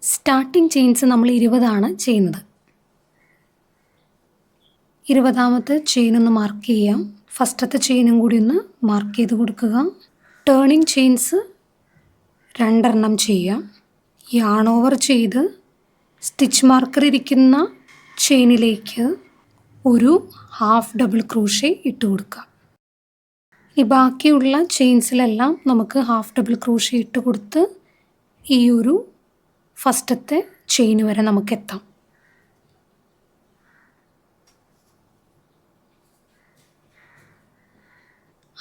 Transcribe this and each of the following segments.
Starting chains നമ്മൾ 20 ആണ് ചെയ്യുന്നത്. 20ാമത്തെ ചെയിൻ ഒന്ന് മാർക്ക് ചെയ്യാം. ഫസ്റ്റത്തെ ചെയിനും കൂടി ഒന്ന് മാർക്ക് ചെയ്ത് കൊടുക്കുക. ടേണിംഗ് ചെയിൻസ് 2 ചെയ്യാം. യാൺ ഓവർ ചെയ്ത് സ്റ്റിച്ച് മാർക്കർ ഇരിക്കുന്ന ചെയിനിലേക്ക് ഒരു ഹാഫ് ഡബിൾ ക്രോഷേ ഇട്ട് കൊടുക്കുക. ഈ ബാക്കിയുള്ള ചെയിൻസിലെല്ലാം നമുക്ക് ഹാഫ് ഡബിൾ ക്രോഷേ ഇട്ട് കൊടുത്ത് ഈ ഒരു ഫസ്റ്റത്തെ ചെയിൻ വരെ നമുക്ക് എത്താം.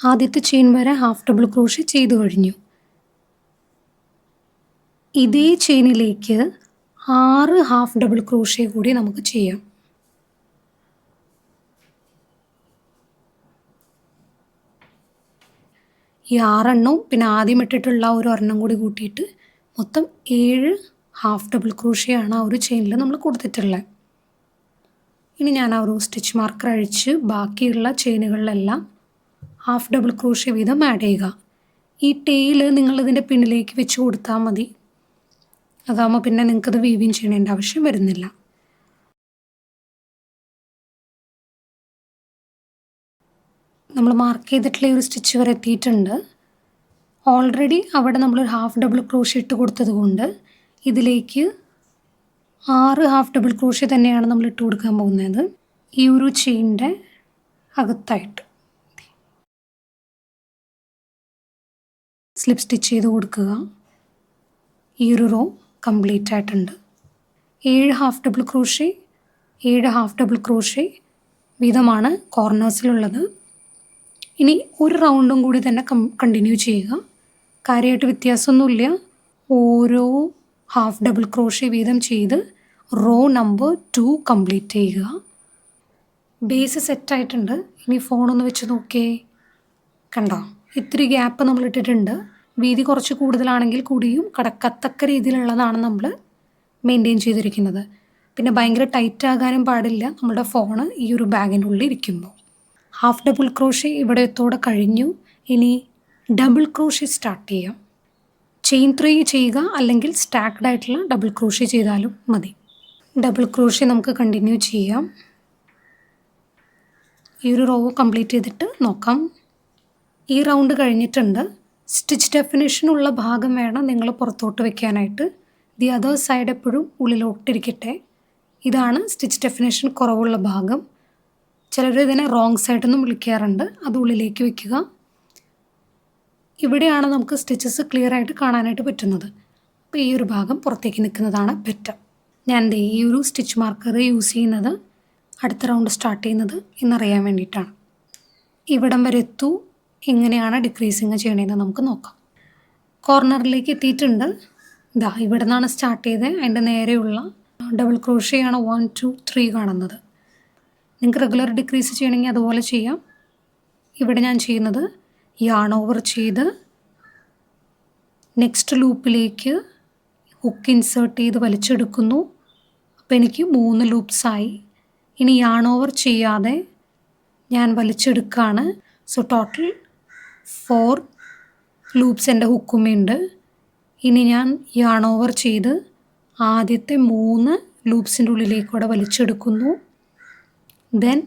ആദ്യത്തെ ചെയിൻ വരെ ഹാഫ് ഡബിൾ ക്രോഷേ ചെയ്തു കഴിഞ്ഞു. ഇതേ ചെയിനിലേക്ക് 6 ഹാഫ് ഡബിൾ ക്രോഷേ കൂടി നമുക്ക് ചെയ്യാം. ഈ 6 പിന്നെ ആദ്യം ഇട്ടിട്ടുള്ള ഒരു ഒരെണ്ണം കൂടി കൂട്ടിയിട്ട് മൊത്തം 7 ഹാഫ് ഡബിൾ ക്രോഷേ ആണ് ആ ഒരു ചെയിനിൽ നമ്മൾ കൊടുത്തിട്ടുള്ളത്. ഇനി ഞാൻ ആ ഒരു സ്റ്റിച്ച് മാർക്കർ അഴിച്ച് ബാക്കിയുള്ള ചെയിനുകളിലെല്ലാം ഹാഫ് ഡബിൾ ക്രോഷേ വീതം ആഡ് ചെയ്യുക. ഈ ടെയിൽ നിങ്ങളിതിൻ്റെ പിന്നിലേക്ക് വെച്ച് കൊടുത്താൽ മതി. അതാകുമ്പോൾ പിന്നെ നിങ്ങൾക്കത് വീവിങ് ചെയ്യേണ്ട ആവശ്യം വരുന്നില്ല. നമ്മൾ മാർക്ക് ചെയ്തിട്ടുള്ള ഒരു സ്റ്റിച്ച് വരെ എത്തിയിട്ടുണ്ട്. ഓൾറെഡി അവിടെ നമ്മളൊരു ഹാഫ് ഡബിൾ ക്രോഷേ ഇട്ട് കൊടുത്തത് കൊണ്ട് ഇതിലേക്ക് 6 ഹാഫ് ഡബിൾ ക്രോഷേ തന്നെയാണ് നമ്മൾ ഇട്ട് കൊടുക്കാൻ പോകുന്നത്. ഈ ഒരു ചെയിനിൻ്റെ അകത്തായിട്ട് സ്ലിപ്പ് സ്റ്റിച്ച് ചെയ്ത് കൊടുക്കുക. ഈ ഒരു റോ കംപ്ലീറ്റ് ആയിട്ടുണ്ട്. 7 half double crochet 7 half double crochet വീതമാണ് കോർണേഴ്സിലുള്ളത്. ഇനി ഒരു റൗണ്ടും കൂടി തന്നെ കണ്ടിന്യൂ ചെയ്യുക. കാര്യമായിട്ട് വ്യത്യാസമൊന്നുമില്ല. ഓരോ ഹാഫ് ഡബിൾ ക്രോഷേ വീതം ചെയ്ത് റോ നമ്പർ 2 കംപ്ലീറ്റ് ചെയ്യുക. ബേസ് സെറ്റായിട്ടുണ്ട്. ഇനി ഫോണൊന്ന് വെച്ച് നോക്കിയേ. കണ്ടോ, ഇത്തിരി ഗ്യാപ്പ് നമ്മൾ ഇട്ടിട്ടുണ്ട്. വീതി കുറച്ച് കൂടുതലാണെങ്കിൽ കൂടിയും കടക്കത്തക്ക രീതിയിലുള്ളതാണ് നമ്മൾ മെയിൻറ്റെയിൻ ചെയ്തിരിക്കുന്നത്. പിന്നെ ഭയങ്കര ടൈറ്റ് ആകാനും പാടില്ല നമ്മുടെ ഫോണ് ഈ ഒരു ബാഗിൻ്റെ ഉള്ളിൽ ഇരിക്കുമ്പോൾ. ഹാഫ് ഡബിൾ ക്രോഷേ ഇവിടത്തോടെ കഴിഞ്ഞു. ഇനി ഡബിൾ ക്രോഷേ സ്റ്റാർട്ട് ചെയ്യാം. ചെയിൻ 3 ചെയ്യുക, അല്ലെങ്കിൽ സ്റ്റാക്ക്ഡ് ആയിട്ടുള്ള ഡബിൾ ക്രോഷേ ചെയ്താലും മതി. ഡബിൾ ക്രോഷേ നമുക്ക് കണ്ടിന്യൂ ചെയ്യാം. ഈ ഒരു റോ കംപ്ലീറ്റ് ചെയ്തിട്ട് നോക്കാം. ഈ റൗണ്ട് കഴിഞ്ഞിട്ടുണ്ട്. സ്റ്റിച്ച് ഡെഫിനിഷനുള്ള ഭാഗം വേണം നിങ്ങൾ പുറത്തോട്ട് വെക്കാനായിട്ട്. ദി അതർ സൈഡ് എപ്പോഴും ഉള്ളിലോട്ടിരിക്കട്ടെ. ഇതാണ് സ്റ്റിച്ച് ഡെഫിനിഷൻ കുറവുള്ള ഭാഗം. ചിലർ ഇതിനെ റോങ് സൈഡെന്നും വിളിക്കാറുണ്ട്. അത് ഉള്ളിലേക്ക് വെക്കുക. ഇവിടെയാണ് നമുക്ക് സ്റ്റിച്ചസ് ക്ലിയർ ആയിട്ട് കാണാനായിട്ട് പറ്റുന്നത്. അപ്പോൾ ഈ ഒരു ഭാഗം പുറത്തേക്ക് നിൽക്കുന്നതാണ് ബെറ്റർ. ഞാൻ ഈ ഒരു സ്റ്റിച്ച് മാർക്കർ യൂസ് ചെയ്യുന്നത് അടുത്ത റൗണ്ട് സ്റ്റാർട്ട് ചെയ്യുന്നത് എന്നറിയാൻ വേണ്ടിയിട്ടാണ്. ഇവിടം വരെ എത്തൂ. എങ്ങനെയാണ് ഡിക്രീസിങ് ചെയ്യണമെന്ന് നമുക്ക് നോക്കാം. കോർണറിലേക്ക് എത്തിയിട്ടുണ്ട്. ഇതാ ഇവിടെ നിന്നാണ് സ്റ്റാർട്ട് ചെയ്തത്. അതിൻ്റെ നേരെയുള്ള ഡബിൾ ക്രോഷേ ആണ് 1 2 3 കാണുന്നത്. നിങ്ങൾക്ക് റെഗുലർ ഡിക്രീസ് ചെയ്യണമെങ്കിൽ അതുപോലെ ചെയ്യാം. ഇവിടെ ഞാൻ ചെയ്യുന്നത് യാൺ ഓവർ ചെയ്ത് നെക്സ്റ്റ് ലൂപ്പിലേക്ക് ഹുക്ക് ഇൻസേർട്ട് ചെയ്ത് വലിച്ചെടുക്കുന്നു. അപ്പോൾ എനിക്ക് 3 ലൂപ്സായി. ഇനി യാൺ ഓവർ ചെയ്യാതെ ഞാൻ വലിച്ചെടുക്കുകയാണ്. സോ ടോട്ടൽ 4 ലൂപ്സ് എൻ്റെ ഹുക്കുമുണ്ട്. ഇനി ഞാൻ യാൺ ഓവർ ചെയ്ത് ആദ്യത്തെ 3 ലൂപ്സിൻ്റെ ഉള്ളിലേക്കൂടെ വലിച്ചെടുക്കുന്നു. ദെൻ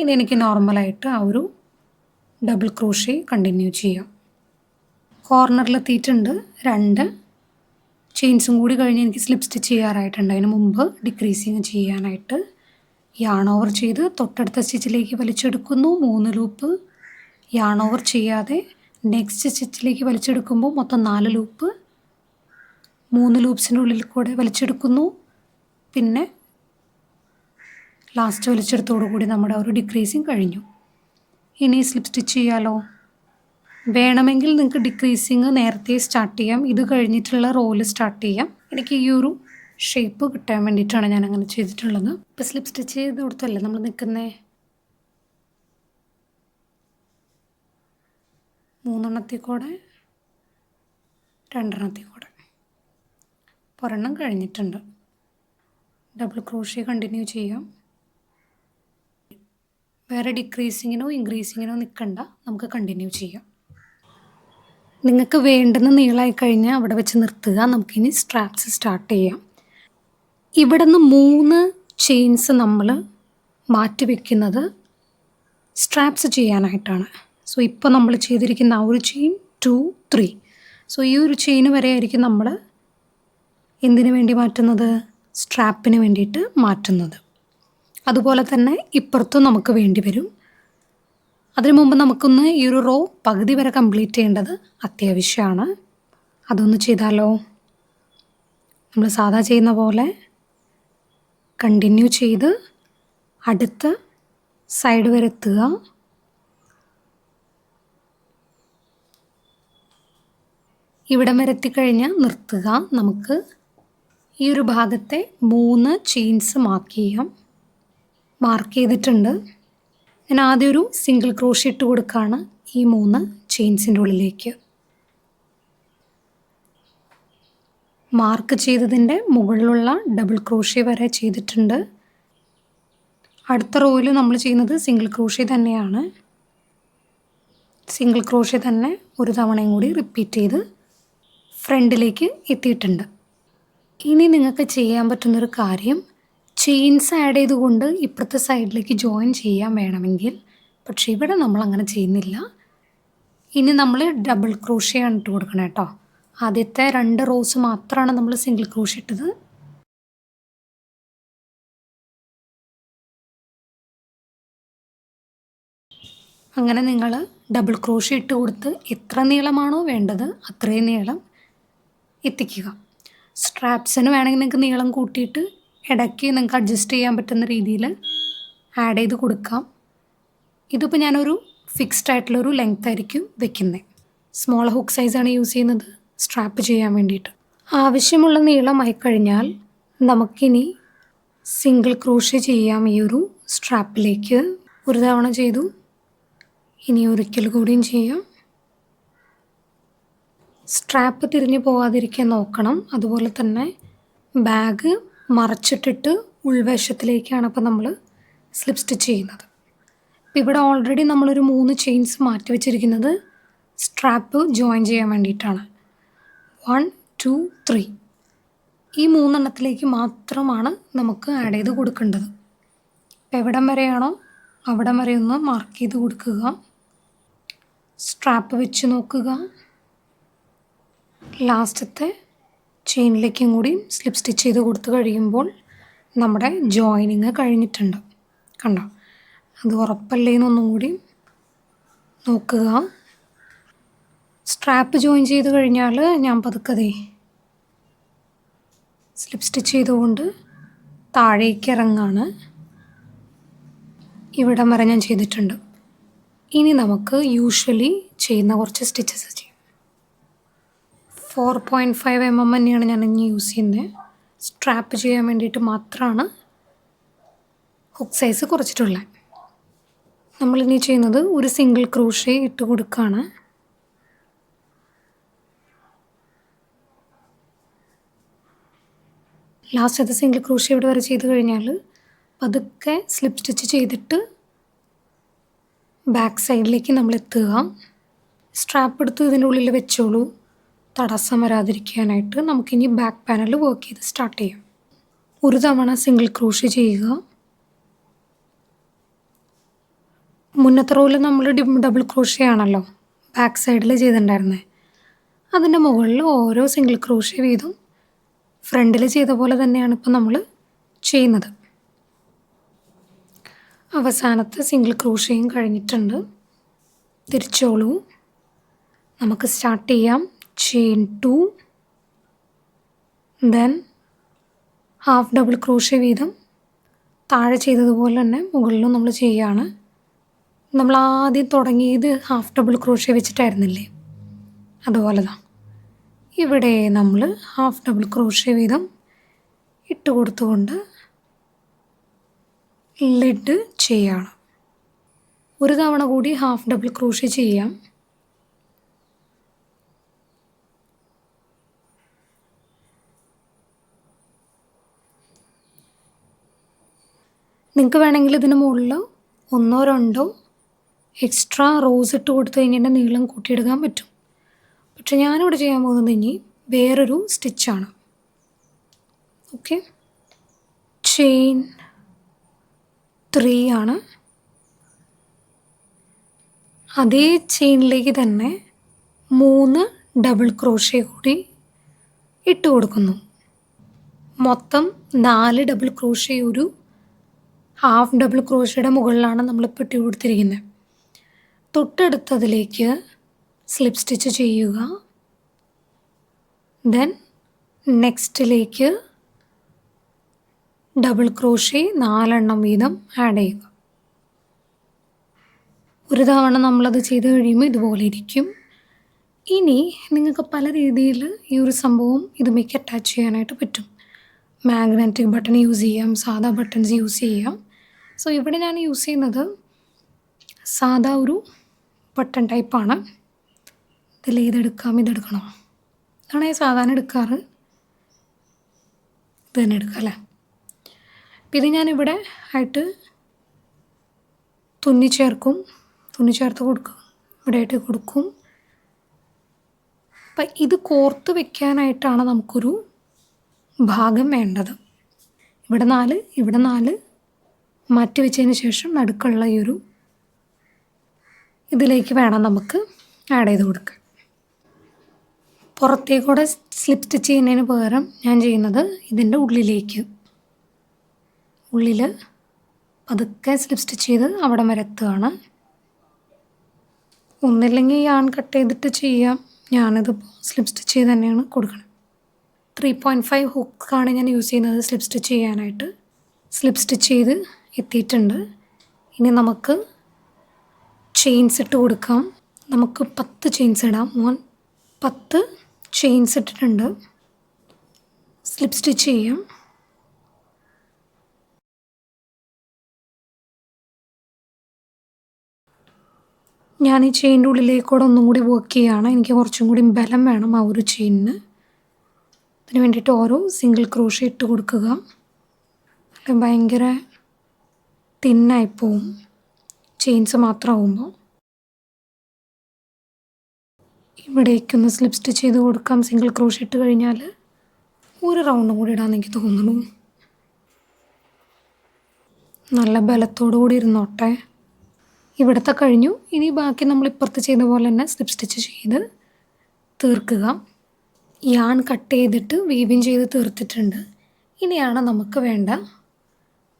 ഇനി എനിക്ക് നോർമലായിട്ട് ആ ഒരു ഡബിൾ ക്രോഷേ കണ്ടിന്യൂ ചെയ്യാം. കോർണറിലെത്തിയിട്ടുണ്ട്. 2 ചെയിൻസും കൂടി കഴിഞ്ഞ് എനിക്ക് സ്ലിപ്പ് സ്റ്റിച്ച് ചെയ്യാറായിട്ടുണ്ട്. അതിന് മുമ്പ് ഡിക്രീസിങ് ചെയ്യാനായിട്ട് യാൺ ഓവർ ചെയ്ത് തൊട്ടടുത്ത സ്റ്റിച്ചിലേക്ക് വലിച്ചെടുക്കുന്നു. 3 ലൂപ്പ്. യാൺ ഓവർ ചെയ്യാതെ നെക്സ്റ്റ് സ്റ്റിച്ചിലേക്ക് വലിച്ചെടുക്കുമ്പോൾ മൊത്തം 4 ലൂപ്പ്. 3 ലൂപ്സിൻ്റെ ഉള്ളിൽ കൂടെ വലിച്ചെടുക്കുന്നു. പിന്നെ ലാസ്റ്റ് വലിച്ചെടുത്തോടുകൂടി നമ്മുടെ ഒരു ഡിക്രീസിങ് കഴിഞ്ഞു. ഇനി സ്ലിപ്പ് സ്റ്റിച്ച് ചെയ്യാലോ. വേണമെങ്കിൽ നിങ്ങൾക്ക് ഡിക്രീസിങ് നേരത്തെ സ്റ്റാർട്ട് ചെയ്യാം. ഇത് കഴിഞ്ഞിട്ടുള്ള റോല് സ്റ്റാർട്ട് ചെയ്യാം. എനിക്ക് ഈ ഒരു ഷേപ്പ് കിട്ടാൻ വേണ്ടിയിട്ടാണ് ഞാൻ അങ്ങനെ ചെയ്തിട്ടുള്ളത്. ഇപ്പോൾ സ്ലിപ്പ് സ്റ്റിച്ച് ചെയ്ത് കൊടുത്തല്ലേ നമ്മൾ നിൽക്കുന്നത്. 3 കൂടെ 2 കൂടെ ഒരെണ്ണം കഴിഞ്ഞിട്ടുണ്ട്. ഡബിൾ ക്രോഷേ കണ്ടിന്യൂ ചെയ്യാം. വേറെ ഡിക്രീസിങ്ങിനോ ഇൻക്രീസിങ്ങിനോ നിൽക്കണ്ട, നമുക്ക് കണ്ടിന്യൂ ചെയ്യാം. നിങ്ങൾക്ക് വേണ്ടുന്ന നീളമായി കഴിഞ്ഞാൽ അവിടെ വെച്ച് നിർത്തുക. നമുക്കിനി സ്ട്രാപ്സ് സ്റ്റാർട്ട് ചെയ്യാം. ഇവിടെ നിന്ന് 3 ചെയിൻസ് നമ്മൾ മാറ്റി വയ്ക്കുന്നത് സ്ട്രാപ്സ് ചെയ്യാനായിട്ടാണ്. സോ ഇപ്പോൾ നമ്മൾ ചെയ്തിരിക്കുന്ന ആ ഒരു ചെയിൻ 2, 3. സോ ഈ ഒരു ചെയിൻ വരെ ആയിരിക്കും നമ്മൾ എന്തിനു വേണ്ടി മാറ്റുന്നത്? സ്ട്രാപ്പിന് വേണ്ടിയിട്ട് മാറ്റുന്നത്. അതുപോലെ തന്നെ ഇപ്പുറത്തും നമുക്ക് വേണ്ടി വരും. അതിനു മുമ്പ് നമുക്കൊന്ന് ഈ ഒരു റോ പകുതി വരെ കംപ്ലീറ്റ് ചെയ്യേണ്ടത് അത്യാവശ്യമാണ്. അതൊന്ന് ചെയ്താലോ? നമ്മൾ സാധാ ചെയ്യുന്ന പോലെ കണ്ടിന്യൂ ചെയ്ത് അടുത്ത സൈഡ് വരെ എത്തുക. ഇവിടം വരെ എത്തിക്കഴിഞ്ഞാൽ നിർത്തുക. നമുക്ക് ഈ ഒരു ഭാഗത്തെ 3 ചെയിൻസ് മാർക്ക് ചെയ്തിട്ടുണ്ട്. ഞാൻ ആദ്യം ഒരു സിംഗിൾ ക്രോഷേ ഇട്ട് കൊടുക്കുകയാണ് ഈ 3 ചെയിൻസിൻ്റെ ഉള്ളിലേക്ക്. മാർക്ക് ചെയ്തതിൻ്റെ മുകളിലുള്ള ഡബിൾ ക്രോഷേ വരെ ചെയ്തിട്ടുണ്ട്. അടുത്ത റോയിൽ നമ്മൾ ചെയ്യുന്നത് സിംഗിൾ ക്രോഷേ തന്നെയാണ്. സിംഗിൾ ക്രോഷേ തന്നെ ഒരു തവണയും കൂടി റിപ്പീറ്റ് ചെയ്ത് ഫ്രണ്ടിലേക്ക് എത്തിയിട്ടുണ്ട്. ഇനി നിങ്ങൾക്ക് ചെയ്യാൻ പറ്റുന്നൊരു കാര്യം, ചെയിൻസ് ആഡ് ചെയ്തുകൊണ്ട് ഇപ്പുറത്തെ സൈഡിലേക്ക് ജോയിൻ ചെയ്യാൻ വേണമെങ്കിൽ, പക്ഷേ ഇവിടെ നമ്മൾ അങ്ങനെ ചെയ്യുന്നില്ല. ഇനി നമ്മൾ ഡബിൾ ക്രോഷേ ആണ് ഇട്ട് കൊടുക്കണം കേട്ടോ. ആദ്യത്തെ 2 റോസ് മാത്രമാണ് നമ്മൾ സിംഗിൾ ക്രോഷേ ഇട്ടത്. അങ്ങനെ നിങ്ങൾ ഡബിൾ ക്രോഷേ ഇട്ട് കൊടുത്ത് എത്ര നീളമാണോ വേണ്ടത് അത്രയും നീളം എത്തിക്കുക. സ്ട്രാപ്സിന് വേണമെങ്കിൽ നിങ്ങൾക്ക് നീളം കൂട്ടിയിട്ട് ഇടയ്ക്ക് നിങ്ങൾക്ക് അഡ്ജസ്റ്റ് ചെയ്യാൻ പറ്റുന്ന രീതിയിൽ ആഡ് ചെയ്ത് കൊടുക്കാം. ഇതിപ്പോൾ ഞാനൊരു ഫിക്സ്ഡ് ആയിട്ടുള്ളൊരു ലെങ്ത് ആയിരിക്കും വെക്കുന്നത്. സ്മോൾ ഹുക്ക് സൈസാണ് യൂസ് ചെയ്യുന്നത് സ്ട്രാപ്പ് ചെയ്യാൻ വേണ്ടിയിട്ട്. ആവശ്യമുള്ള നീളമായി കഴിഞ്ഞാൽ നമുക്കിനി സിംഗിൾ ക്രോഷേ ചെയ്യാം. ഈ ഒരു സ്ട്രാപ്പിലേക്ക് ഒരു തവണ ചെയ്തു, ഇനി ഒരിക്കൽ കൂടിയും ചെയ്യാം. സ്ട്രാപ്പ് തിരിഞ്ഞു പോകാതിരിക്കാൻ നോക്കണം. അതുപോലെ തന്നെ ബാഗ് മറച്ചിട്ടിട്ട് ഉൾവശത്തിലേക്കാണ് ഇപ്പോൾ നമ്മൾ സ്ലിപ്പ് സ്റ്റിച്ച് ചെയ്യുന്നത്. ഇപ്പോൾ ഇവിടെ ഓൾറെഡി നമ്മളൊരു 3 ചെയിൻസ് മാറ്റി വെച്ചിരിക്കുന്നത് സ്ട്രാപ്പ് ജോയിൻ ചെയ്യാൻ വേണ്ടിയിട്ടാണ്. 1, 2, 3 ഈ 3 എണ്ണത്തിലേക്ക് മാത്രമാണ് നമുക്ക് ആഡ് ചെയ്ത് കൊടുക്കേണ്ടത്. ഇപ്പോൾ എവിടം വരെയാണോ അവിടം വരെ ഒന്ന് മാർക്ക് ചെയ്ത് കൊടുക്കുക. സ്ട്രാപ്പ് വെച്ച് നോക്കുക. ലാസ്റ്റത്തെ ചെയിനിലേക്കും കൂടി സ്ലിപ്പ് സ്റ്റിച്ച് ചെയ്ത് കൊടുത്ത് കഴിയുമ്പോൾ നമ്മുടെ ജോയിനിങ് കഴിഞ്ഞിട്ടുണ്ട്. കണ്ടോ? അത് ഉറപ്പല്ലേന്നൊന്നും കൂടി നോക്കുക. സ്ട്രാപ്പ് ജോയിൻ ചെയ്ത് കഴിഞ്ഞാൽ ഞാൻ പതുക്കതേ സ്ലിപ്പ് സ്റ്റിച്ച് ചെയ്തുകൊണ്ട് താഴേക്ക് ഇറങ്ങാണ്. ഇവിടം വരെ ഞാൻ ചെയ്തിട്ടുണ്ട്. ഇനി നമുക്ക് യൂഷ്വലി ചെയ്യുന്ന കുറച്ച് സ്റ്റിച്ചസ് ചെയ്യാം. 4.5 mm തന്നെയാണ് ഞാൻ ഇനി യൂസ് ചെയ്യുന്നത്. സ്ട്രാപ്പ് ചെയ്യാൻ വേണ്ടിയിട്ട് മാത്രമാണ് ഹുക്ക് സൈസ് കുറച്ചിട്ടുള്ളത്. നമ്മളിനി ചെയ്യുന്നത് ഒരു സിംഗിൾ ക്രോഷേ ഇട്ട് കൊടുക്കുകയാണ്. ലാസ്റ്റത്തെ സിംഗിൾ ക്രോഷേ ഇവിടെ വരെ ചെയ്ത് കഴിഞ്ഞാൽ പതുക്കെ സ്ലിപ്പ് സ്റ്റിച്ച് ചെയ്തിട്ട് ബാക്ക് സൈഡിലേക്ക് നമ്മൾ എത്തുക. സ്ട്രാപ്പ് എടുത്ത് ഇതിൻ്റെ ഉള്ളിൽ വെച്ചോളൂ, തടസ്സം വരാതിരിക്കാനായിട്ട്. നമുക്കിനി ബാക്ക് പാനൽ വർക്ക് ചെയ്ത് സ്റ്റാർട്ട് ചെയ്യാം. ഒരു തവണ സിംഗിൾ ക്രോഷേ ചെയ്യുക. മുന്നത്തെ റോയിൽ നമ്മൾ ഡബിൾ ക്രോഷേ ആണല്ലോ ബാക്ക് സൈഡിൽ ചെയ്തിട്ടുണ്ടായിരുന്നത്. അതിൻ്റെ മുകളിൽ ഓരോ സിംഗിൾ ക്രോഷേ വീതം ഫ്രണ്ടിൽ ചെയ്ത പോലെ തന്നെയാണ് ഇപ്പോൾ നമ്മൾ ചെയ്യുന്നത്. അവസാനത്തെ സിംഗിൾ ക്രോഷേയും കഴിഞ്ഞിട്ടുണ്ട്. തിരിച്ചോളൂ. നമുക്ക് സ്റ്റാർട്ട് ചെയ്യാം. Chain 2, then half double crochet വീതം താഴെ ചെയ്തതുപോലെ തന്നെ മുകളിലും നമ്മൾ ചെയ്യുകയാണ്. നമ്മൾ ആദ്യം തുടങ്ങിയത് ഹാഫ് ഡബിൾ ക്രോഷേ വെച്ചിട്ടായിരുന്നില്ലേ, അതുപോലെ തന്നെ ഇവിടെ നമ്മൾ ഹാഫ് ഡബിൾ ക്രോഷേ വീതം ഇട്ട് കൊടുത്തുകൊണ്ട് ലിഡ് ചെയ്യണം. ഒരു തവണ കൂടി ഹാഫ് ഡബിൾ ക്രോഷേ ചെയ്യാം. നിങ്ങൾക്ക് വേണമെങ്കിൽ ഇതിന് മുകളിൽ 1-2 എക്സ്ട്രാ റോസ് ഇട്ട് കൊടുത്തു കഴിഞ്ഞാൽ നീളം കൂട്ടിയെടുക്കാൻ പറ്റും. പക്ഷെ ഞാനിവിടെ ചെയ്യാൻ പോകുന്നത് ഇനി വേറൊരു സ്റ്റിച്ചാണ്. ഓക്കെ, ചെയിൻ 3 ആണ്. അതേ ചെയിനിലേക്ക് തന്നെ 3 ഡബിൾ ക്രോഷ്യ കൂടി ഇട്ട് കൊടുക്കുന്നു. മൊത്തം 4 ഡബിൾ ക്രോഷ്യ ഒരു ഹാഫ് ഡബിൾ ക്രോഷ്യയുടെ മുകളിലാണ് നമ്മളിപ്പോൾ ഇട്ട് കൊടുത്തിരിക്കുന്നത്. തൊട്ടടുത്തതിലേക്ക് സ്ലിപ്പ് സ്റ്റിച്ച് ചെയ്യുക. ദെൻ നെക്സ്റ്റിലേക്ക് ഡബിൾ ക്രോഷ്യ 4 വീതം ആഡ് ചെയ്യുക. ഒരു തവണ നമ്മളത് ചെയ്ത് കഴിയുമ്പോൾ ഇതുപോലെ ഇരിക്കും. ഇനി നിങ്ങൾക്ക് പല രീതിയിൽ ഈ ഒരു സംഭവം ഇതുമേക്ക് അറ്റാച്ച് ചെയ്യാനായിട്ട് പറ്റും. മാഗ്നറ്റിക് ബട്ടൺ യൂസ് ചെയ്യാം, സാധാ ബട്ടൺസ് യൂസ് ചെയ്യാം. സോ ഇവിടെ ഞാൻ യൂസ് ചെയ്യുന്നത് സാധാ ഒരു ബട്ടൺ ടൈപ്പാണ്. ഇതിലേതെടുക്കാം, ഇതെടുക്കണോ? ഇതാണ് ഞാൻ സാധാരണ എടുക്കാറ്. ഇത് തന്നെ എടുക്കാം അല്ലേ. അപ്പം ഇത് ഞാനിവിടെ ആയിട്ട് തുന്നി ചേർത്ത് കൊടുക്കും, ഇവിടെ ആയിട്ട് കൊടുക്കും. അപ്പം ഇത് കോർത്ത് വെക്കാനായിട്ടാണ് നമുക്കൊരു ഭാഗം വേണ്ടത്. ഇവിടെ 4 മാറ്റി വെച്ചതിന് ശേഷം നടുക്കുള്ള ഈ ഒരു ഇതിലേക്ക് വേണം നമുക്ക് ആഡ് ചെയ്ത് കൊടുക്കാൻ. പുറത്തേക്കൂടെ സ്ലിപ്പ് സ്റ്റിച്ച് ചെയ്യുന്നതിന് പകരം ഞാൻ ചെയ്യുന്നത് ഇതിൻ്റെ ഉള്ളിൽ പതുക്കെ സ്ലിപ്പ് സ്റ്റിച്ച് ചെയ്ത് അവിടെ വരെ എത്തുകയാണ്. ഒന്നില്ലെങ്കിൽ യാൺ കട്ട് ചെയ്തിട്ട് ചെയ്യാം. ഞാനിതിപ്പോൾ സ്ലിപ്പ് സ്റ്റിച്ച് ചെയ്ത് തന്നെയാണ് കൊടുക്കുന്നത്. 3.5 ഹുക്കാണ് ഞാൻ യൂസ് ചെയ്യുന്നത് സ്ലിപ്പ് സ്റ്റിച്ച് ചെയ്യാനായിട്ട്. സ്ലിപ്പ് സ്റ്റിച്ച് ചെയ്ത് എത്തിയിട്ടുണ്ട്. ഇനി നമുക്ക് ചെയിൻസ് ഇട്ട് കൊടുക്കാം. നമുക്ക് 10 ചെയിൻസ് ഇടാം. 10 ചെയിൻസ് ഇട്ടിട്ടുണ്ട്. സ്ലിപ്പ് സ്റ്റിച്ച് ചെയ്യാം. ഞാൻ ഈ ചെയിൻ്റെ ഉള്ളിലേക്കൂടെ ഒന്നും കൂടി വർക്ക് ചെയ്യുകയാണ്. എനിക്ക് കുറച്ചും കൂടി ബലം വേണം ആ ഒരു ചെയിനിന്. അതിന് വേണ്ടിയിട്ട് ഓരോ സിംഗിൾ ക്രോഷ്യ ഇട്ട് കൊടുക്കുക. അല്ലെങ്കിൽ ഭയങ്കര തിന്നായിപ്പോവും ചെയിൻസ് മാത്രമാകുമ്പോൾ. ഇവിടേക്കൊന്ന് സ്ലിപ്പ് സ്റ്റിച്ച് ചെയ്ത് കൊടുക്കാം. സിംഗിൾ ക്രോഷ്യ ഇട്ട് കഴിഞ്ഞാൽ ഒരു റൗണ്ടും കൂടി ഇടാമെന്ന് എനിക്ക് തോന്നുന്നു. നല്ല ബലത്തോടു കൂടി ഇരുന്നോട്ടെ. ഇവിടുത്തെ കഴിഞ്ഞു. ഇനി ബാക്കി നമ്മൾ ഇപ്പുറത്ത് ചെയ്ത പോലെ തന്നെ സ്ലിപ്പ് സ്റ്റിച്ച് ചെയ്ത് തീർക്കുക. യാൺ കട്ട് ചെയ്തിട്ട് വീവിങ് ചെയ്ത് തീർത്തിട്ടുണ്ട്. ഇനിയാണ് നമുക്ക് വേണ്ട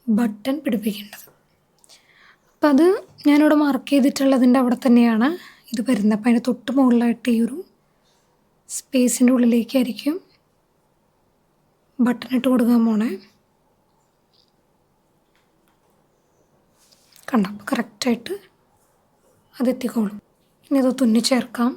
ബട്ടൺ പിടിപ്പിക്കേണ്ടത്. അപ്പം അത് ഞാനിവിടെ മാർക്ക് ചെയ്തിട്ടുള്ളതിൻ്റെ അവിടെ തന്നെയാണ് ഇത് വരുന്നത്. അപ്പം അതിന് തൊട്ട് മുകളിലായിട്ട് ഈ ഒരു സ്പേസിൻ്റെ ഉള്ളിലേക്കായിരിക്കും ബട്ടൺ ഇട്ട് കൊടുക്കാൻ പോണേ. കണ്ടോ, അപ്പോൾ കറക്റ്റായിട്ട് അതെത്തിക്കോളും. ഇനി അത് തുന്നി ചേർക്കാം.